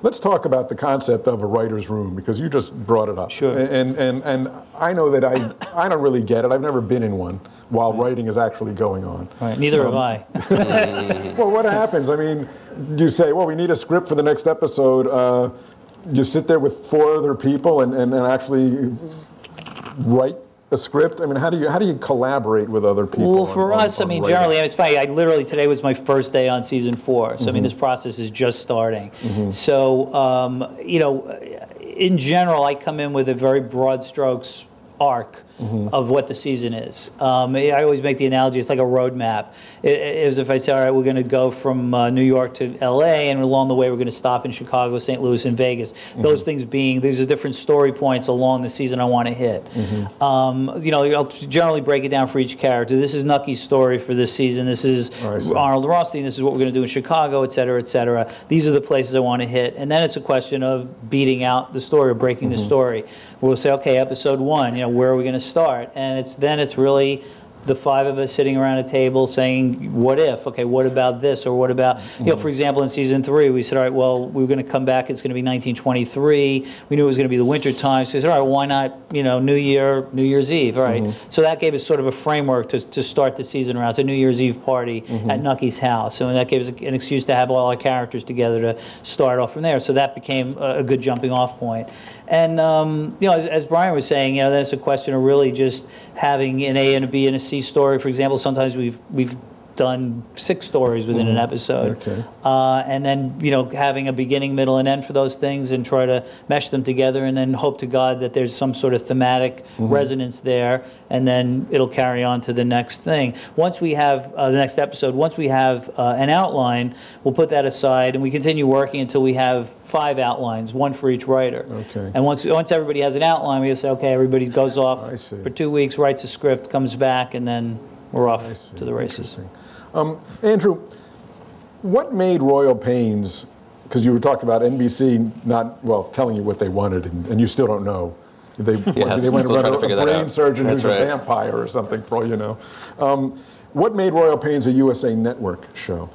Let's talk about the concept of a writer's room, because you just brought it up. Sure. And I know that I don't really get it. I've never been in one while writing is actually going on. Right. Neither have I. Well, what happens? I mean, you say, well, we need a script for the next episode. You sit there with 4 other people and actually write a script? I mean, how do you collaborate with other people? Well, for us, I mean, generally, it's funny. I literally, today was my first day on season 4. So, I mean, this process is just starting. So, you know, in general, I come in with a very broad strokes arc of what the season is. I always make the analogy, it's like a road map. As if I say, all right, we're going to go from New York to LA, and along the way we're going to stop in Chicago, St. Louis, and Vegas. Those things being, these are different story points along the season I want to hit. You know, I'll generally break it down for each character. This is Nucky's story for this season. This is Arnold Rothstein. This is what we're going to do in Chicago, et cetera, et cetera. These are the places I want to hit. And then it's a question of beating out the story or breaking the story. We'll say, okay, episode 1, you know, where are we going to start? And it's really the 5 of us sitting around a table saying, what if? Okay, what about this? Or what about, you know, for example, in season 3, we said, all right, well, we're going to come back. It's going to be 1923. We knew it was going to be the winter time. So we said, all right, why not, you know, New Year's Eve, all right? So that gave us sort of a framework to start the season around. It's a New Year's Eve party at Nucky's house. And that gave us an excuse to have all our characters together to start off from there. So that became a good jumping off point. And, you know, as Brian was saying, you know, then it's a question of really just having an A and a B and a C story. For example, sometimes we've done 6 stories within an episode. Okay. And then, you know, having a beginning, middle, and end for those things and try to mesh them together and then hope to God that there's some sort of thematic resonance there, and then it'll carry on to the next thing. Once we have the next episode, once we have an outline, we'll put that aside and we continue working until we have 5 outlines, 1 for each writer. Okay. And once everybody has an outline, we'll say, okay, everybody goes off for 2 weeks, writes a script, comes back, and then we're off to the races. Andrew, what made Royal Pains, because you were talking about NBC not, well, telling you what they wanted, and you still don't know. They went around a brain surgeon who's a vampire or something, for all you know. What made Royal Pains a USA Network show?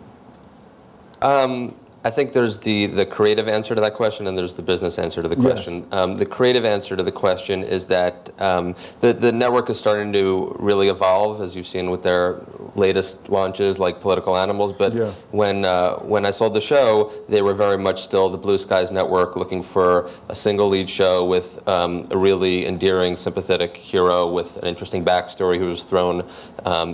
I think there's the creative answer to that question and there's the business answer to the question. Yes. The creative answer to the question is that the network is starting to really evolve, as you've seen with their latest launches like Political Animals. But when I sold the show, they were very much still the Blue Skies network, looking for a single lead show with a really endearing, sympathetic hero with an interesting backstory who was thrown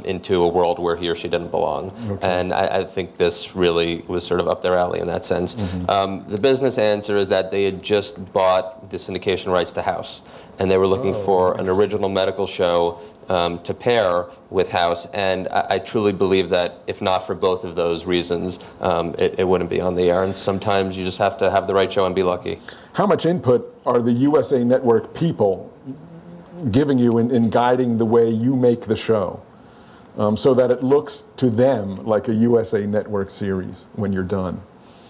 into a world where he or she didn't belong. Okay. And I think this really was sort of up their alley in that sense. The business answer is that they had just bought the syndication rights to House, and they were looking for an original medical show to pair with House, and I truly believe that if not for both of those reasons, it wouldn't be on the air, and sometimes you just have to have the right show and be lucky. How much input are the USA Network people giving you in guiding the way you make the show, so that it looks to them like a USA Network series when you're done?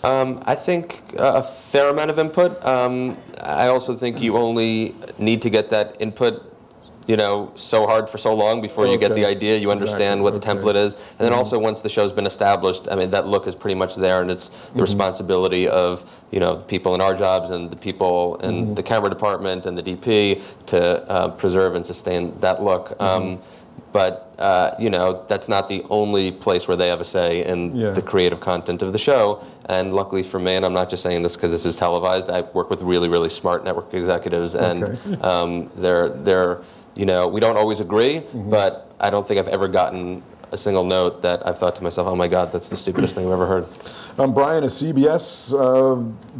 I think a fair amount of input. I also think you only need to get that input, you know, so hard for so long before you get the idea, you understand what the template is. And then also once the show's been established, I mean, that look is pretty much there, and it's the responsibility of, you know, the people in our jobs and the people in the camera department and the DP to preserve and sustain that look. But, you know, that's not the only place where they have a say in the creative content of the show. And luckily for me, and I'm not just saying this because this is televised, I work with really, really smart network executives, and they're, you know, we don't always agree, but I don't think I've ever gotten a single note that I've thought to myself, oh my God, that's the stupidest thing I've ever heard. Brian, is CBS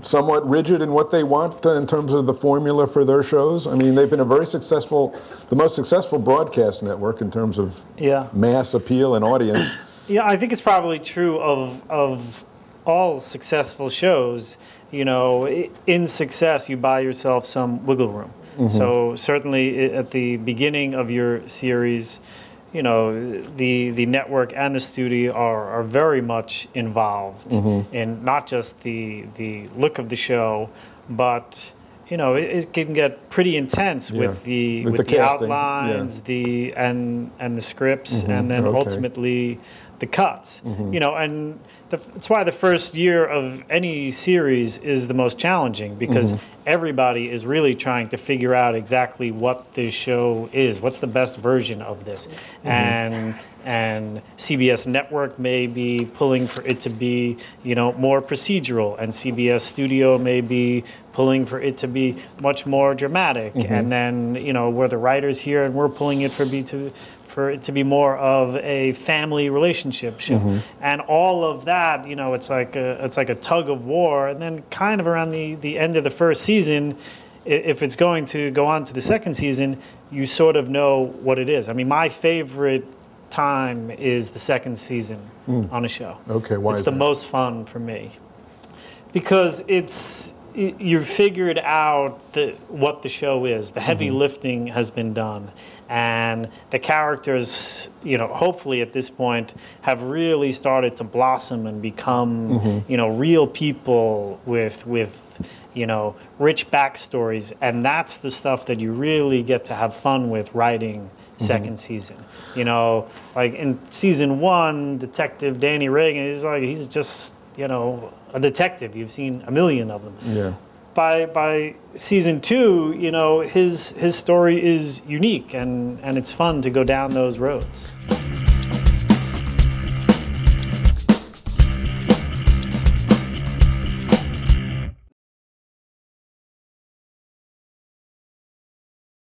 somewhat rigid in what they want in terms of the formula for their shows? I mean, they've been a very successful, the most successful broadcast network in terms of mass appeal and audience. Yeah, I think it's probably true of all successful shows. You know, in success, you buy yourself some wiggle room. So certainly at the beginning of your series, you know, the network and the studio are very much involved in not just the look of the show, but it can get pretty intense with the outlines, and the scripts, and then ultimately the cuts. And it's why the first year of any series is the most challenging, because everybody is really trying to figure out exactly what this show is, what's the best version of this, and CBS Network may be pulling for it to be, more procedural, and CBS Studio may be pulling for it to be much more dramatic, and then, we're the writers here and we're pulling it for it to be more of a family relationship show, and all of that, it's like a tug of war, and then kind of around the end of the first season, if it's going to go on to the second season, you sort of know what it is. I mean, my favorite time is the second season on a show. Okay, why is that? It's the most fun for me, because you've figured out what the show is. The heavy lifting has been done, and the characters, hopefully at this point, have really started to blossom and become, real people with rich backstories, and that's the stuff that you really get to have fun with writing second season. Like in season 1, Detective Danny Reagan, he's just, a detective. You've seen a million of them. Yeah. By season 2, his story is unique, and it's fun to go down those roads.